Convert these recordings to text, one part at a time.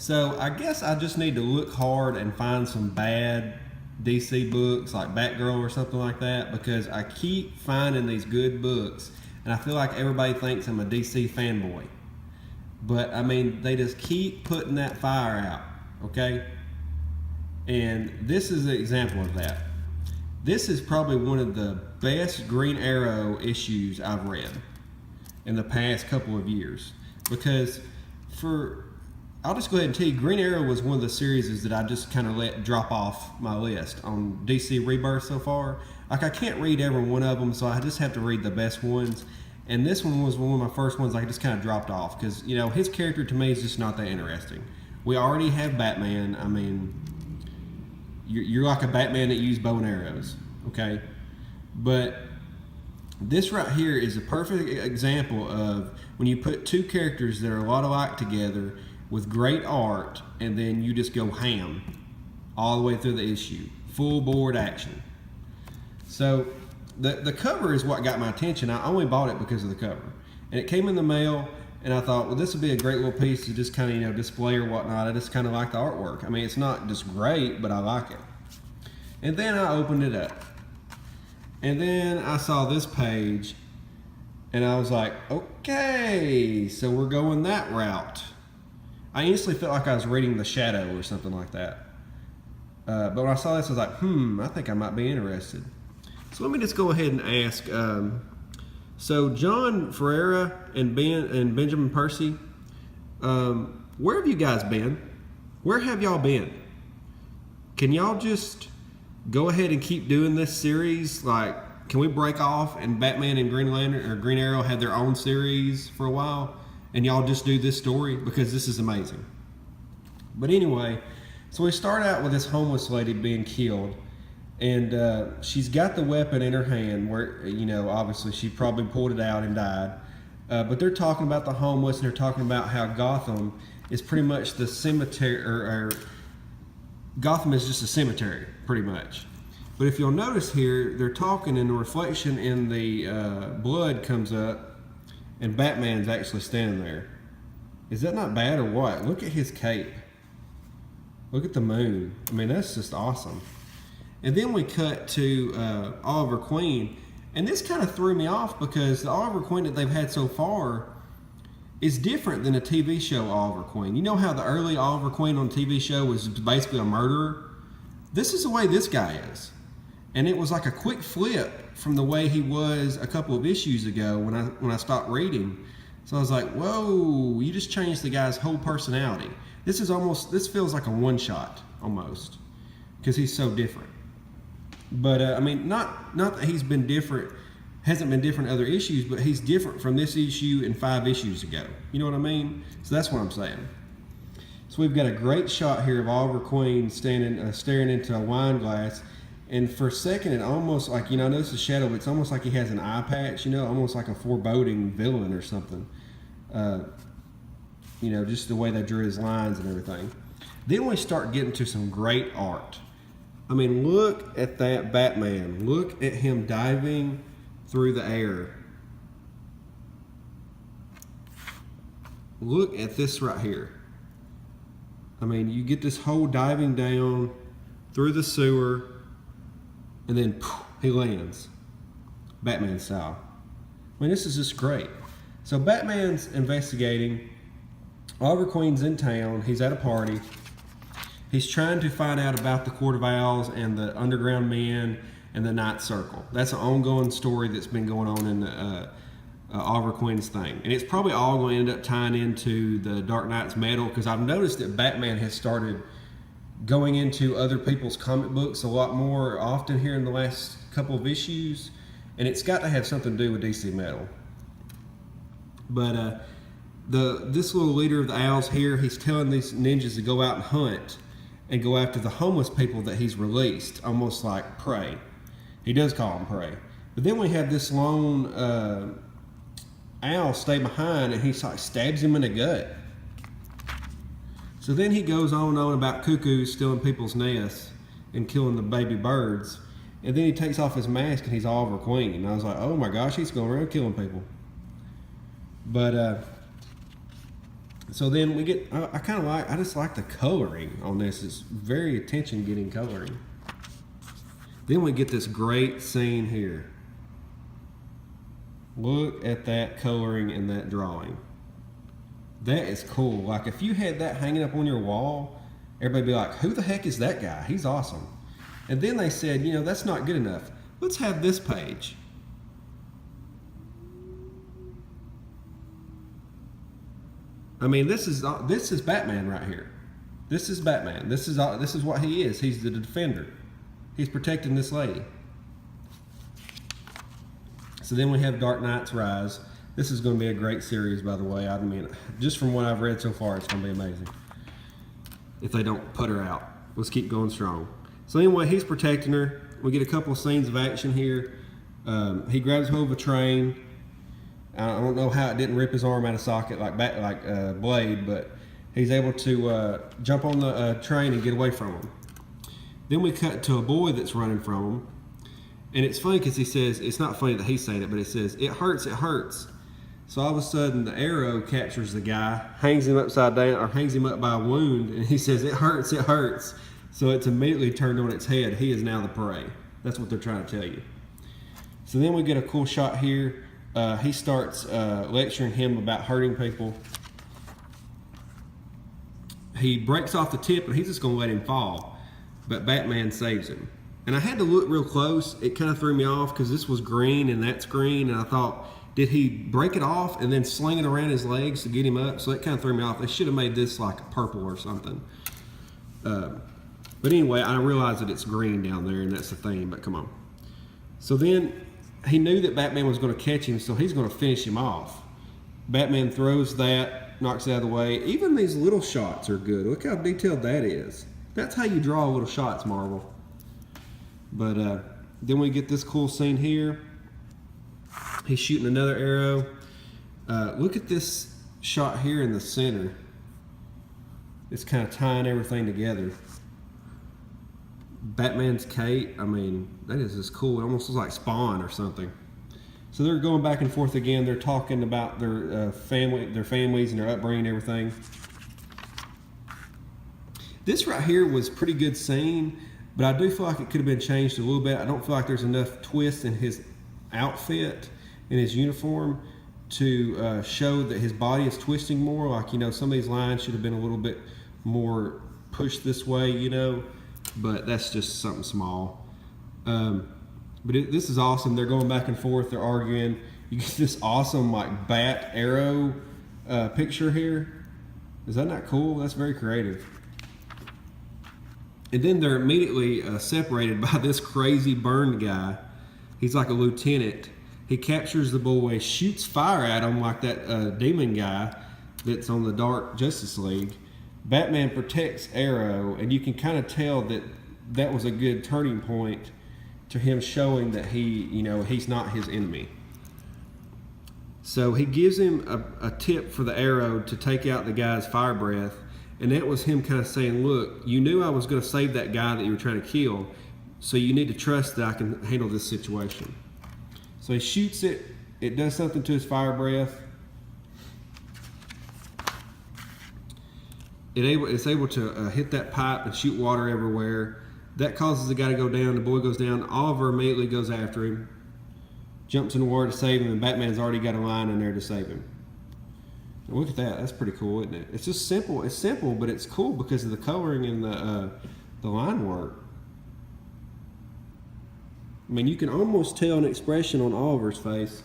So I guess I just need to look hard and find some bad DC books like Batgirl or something like that, because I keep finding these good books and I feel like everybody thinks I'm a DC fanboy. But I mean, they just keep putting that fire out, okay? And this is an example of that. This is probably one of the best Green Arrow issues I've read in the past couple of years. Because I'll just go ahead and tell you, Green Arrow was one of the series that I just kind of let drop off my list on DC Rebirth so far. Like, I can't read every one of them, so I just have to read the best ones. And this one was one of my first ones I just kind of dropped off because, you know, his character to me is just not that interesting. We already have Batman. I mean, you're like a Batman that used bow and arrows, okay? But this right here is a perfect example of when you put two characters that are a lot alike together with great art, and then you just go ham all the way through the issue. Full board action. So the cover is what got my attention. I only bought it because of the cover. And it came in the mail, and I thought, well, this would be a great little piece to just kind of, you know, display or whatnot. I just kind of like the artwork. I mean, it's not just great, but I like it. And then I opened it up. And then I saw this page, and I was like, okay, so we're going that route. I instantly felt like I was reading The Shadow or something like that. But when I saw this, I was like, I think I might be interested. So let me just go ahead and ask. So John Ferreira and Benjamin Percy, where have you guys been? Where have y'all been? Can y'all just go ahead and keep doing this series? Like, can we break off and Batman and Green Lantern or Green Arrow have their own series for a while, and y'all just do this story, because this is amazing. But anyway, so we start out with this homeless lady being killed. And she's got the weapon in her hand where, you know, obviously she probably pulled it out and died. But they're talking about the homeless, and they're talking about how Gotham is pretty much the cemetery, or Gotham is just a cemetery, pretty much. But if you'll notice here, they're talking, and the reflection in the blood comes up, and Batman's actually standing there. Is that not bad or what? Look at his cape. Look at the moon. I mean, that's just awesome. And then we cut to Oliver Queen, and this kind of threw me off because the Oliver Queen that they've had so far is different than a TV show Oliver Queen. You know how the early Oliver Queen on TV show was basically a murderer? This is the way this guy is. And it was like a quick flip from the way he was a couple of issues ago when I stopped reading. So I was like, whoa, you just changed the guy's whole personality. This feels like a one-shot almost, because he's so different. But I mean, not that he's been different, hasn't been different in other issues, but he's different from this issue and 5 issues ago. You know what I mean? So that's what I'm saying. So we've got a great shot here of Oliver Queen standing, staring into a wine glass, and for a second, it almost like, you know, I notice the shadow, but it's almost like he has an eye patch, you know, almost like a foreboding villain or something. You know, just the way they drew his lines and everything. Then we start getting to some great art. I mean, look at that Batman. Look at him diving through the air. Look at this right here. I mean, you get this whole diving down through the sewer, and then poof, he lands. Batman style. I mean, this is just great. So Batman's investigating. Oliver Queen's in town. He's at a party. He's trying to find out about the Court of Owls and the Underground Men and the Night Circle. That's an ongoing story that's been going on in the Oliver Queen's thing. And it's probably all going to end up tying into the Dark Knight's Metal, because I've noticed that Batman has started going into other people's comic books a lot more often here in the last couple of issues. And it's got to have something to do with DC Metal. But this little leader of the Owls here, he's telling these ninjas to go out and hunt and go after the homeless people that he's released, almost like prey. He does call them prey. But then we have this lone owl stay behind, and he like stabs him in the gut. So then he goes on and on about cuckoos stealing people's nests and killing the baby birds. And then he takes off his mask, and he's Oliver Queen. And I was like, oh my gosh, he's going around killing people. But So then we get, I just like the coloring on this. It's very attention getting coloring. Then we get this great scene here. Look at that coloring in that drawing. That is cool. Like if you had that hanging up on your wall, everybody'd be like, who the heck is that guy? He's awesome. And then they said, you know, that's not good enough. Let's have this page. I mean, this is Batman right here. This is Batman. This is what he is. He's the defender. He's protecting this lady. So then we have Dark Knight's Rise. This is going to be a great series, by the way. I mean, just from what I've read so far, it's going to be amazing. If they don't put her out. Let's keep going strong. So anyway, he's protecting her. We get a couple of scenes of action here. He grabs hold of a train. I don't know how it didn't rip his arm out of socket like Blade, but he's able to jump on the train and get away from him. Then we cut to a boy that's running from him. And it's funny because he says, it's not funny that he's saying it, but it says, it hurts, it hurts. So all of a sudden the arrow captures the guy, hangs him upside down, or hangs him up by a wound, and he says, it hurts, it hurts. So it's immediately turned on its head. He is now the prey. That's what they're trying to tell you. So then we get a cool shot here. He starts lecturing him about hurting people. He breaks off the tip and he's just gonna let him fall. But Batman saves him. And I had to look real close. It kind of threw me off because this was green and that's green. And I thought, did he break it off and then sling it around his legs to get him up? So that kind of threw me off. They should have made this like purple or something. But anyway, I realized that it's green down there and that's the theme, but come on. So then he knew that Batman was going to catch him, so he's going to finish him off. Batman throws that, knocks it out of the way. Even these little shots are good. Look how detailed that is. That's how you draw little shots, Marvel. But then we get this cool scene here. He's shooting another arrow. Look at this shot here in the center. It's kind of tying everything together. Batman's cape, I mean, that is just cool. It almost looks like Spawn or something. So they're going back and forth again. They're talking about their families and their upbringing and everything. This right here was a pretty good scene, but I do feel like it could have been changed a little bit. I don't feel like there's enough twist in his outfit, in his uniform, to show that his body is twisting more. Like, you know, some of these lines should have been a little bit more pushed this way, you know. But that's just something small. This is awesome. They're going back and forth. They're arguing. You get this awesome like bat arrow picture here. Is that not cool? That's very creative. And then they're immediately separated by this crazy burned guy. He's like a lieutenant. He captures the boy, shoots fire at him like that demon guy that's on the Dark Justice League. Batman protects Arrow, and you can kind of tell that that was a good turning point to him showing that he's not his enemy. So he gives him a tip for the arrow to take out the guy's fire breath, and that was him kind of saying, look, you knew I was going to save that guy that you were trying to kill, so you need to trust that I can handle this situation. So he shoots it, it does something to his fire breath. It's able to hit that pipe and shoot water everywhere. That causes the guy to go down. The boy goes down. Oliver immediately goes after him, jumps in the water to save him, and Batman's already got a line in there to save him. Now look at that. That's pretty cool, isn't it? It's just simple. It's simple, but it's cool because of the coloring and the line work. I mean, you can almost tell an expression on Oliver's face.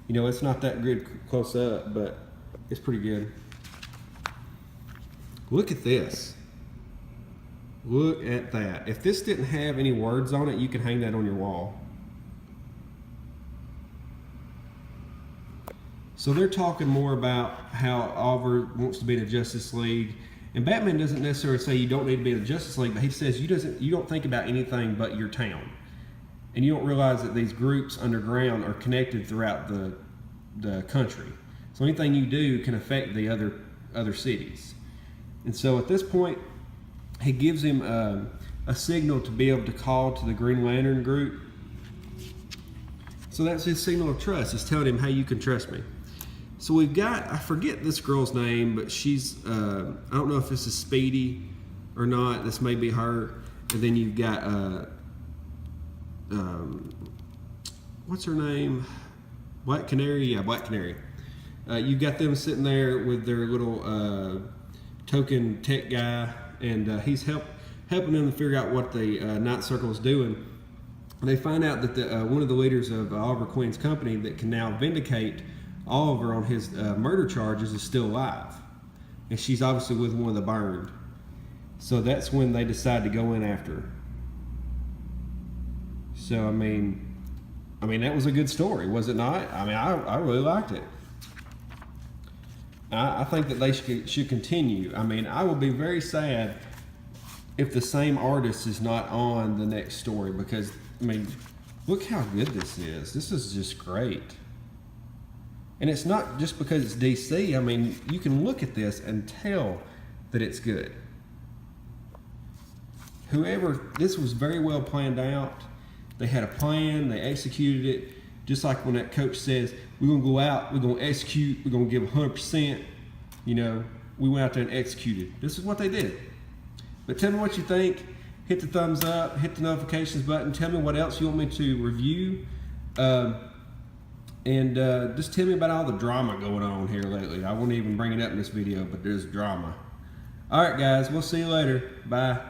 You know, it's not that good close up, but it's pretty good. Look at this. Look at that. If this didn't have any words on it, you could hang that on your wall. So they're talking more about how Oliver wants to be in the Justice League. And Batman doesn't necessarily say you don't need to be in the Justice League, but he says you don't think about anything but your town. And you don't realize that these groups underground are connected throughout the country. So anything you do can affect the other cities. And so at this point, he gives him a signal to be able to call to the Green Lantern group. So that's his signal of trust. He's telling him, hey, you can trust me. So we've got, I forget this girl's name, but she's, I don't know if this is Speedy or not. This may be her. And then you've got, what's her name? Black Canary? Yeah, Black Canary. You've got them sitting there with their little token tech guy, and he's helping them to figure out what the Night Circle is doing. They find out that one of the leaders of Oliver Queen's company that can now vindicate Oliver on his murder charges is still alive, and she's obviously with one of the burned. So that's when they decide to go in after her. So I mean that was a good story, was it not? I mean, I really liked it. I think that they should continue. I mean, I will be very sad if the same artist is not on the next story, because I mean, look how good this is. This is just great. And it's not just because it's DC. I mean, you can look at this and tell that it's good. This was very well planned out. They had a plan, they executed it. Just like when that coach says, we're gonna go out, we're gonna execute, we're gonna give 100%. You know, we went out there and executed. This is what they did. But tell me what you think. Hit the thumbs up, hit the notifications button. Tell me what else you want me to review. And just tell me about all the drama going on here lately. I won't even bring it up in this video, but there's drama. All right, guys, we'll see you later. Bye.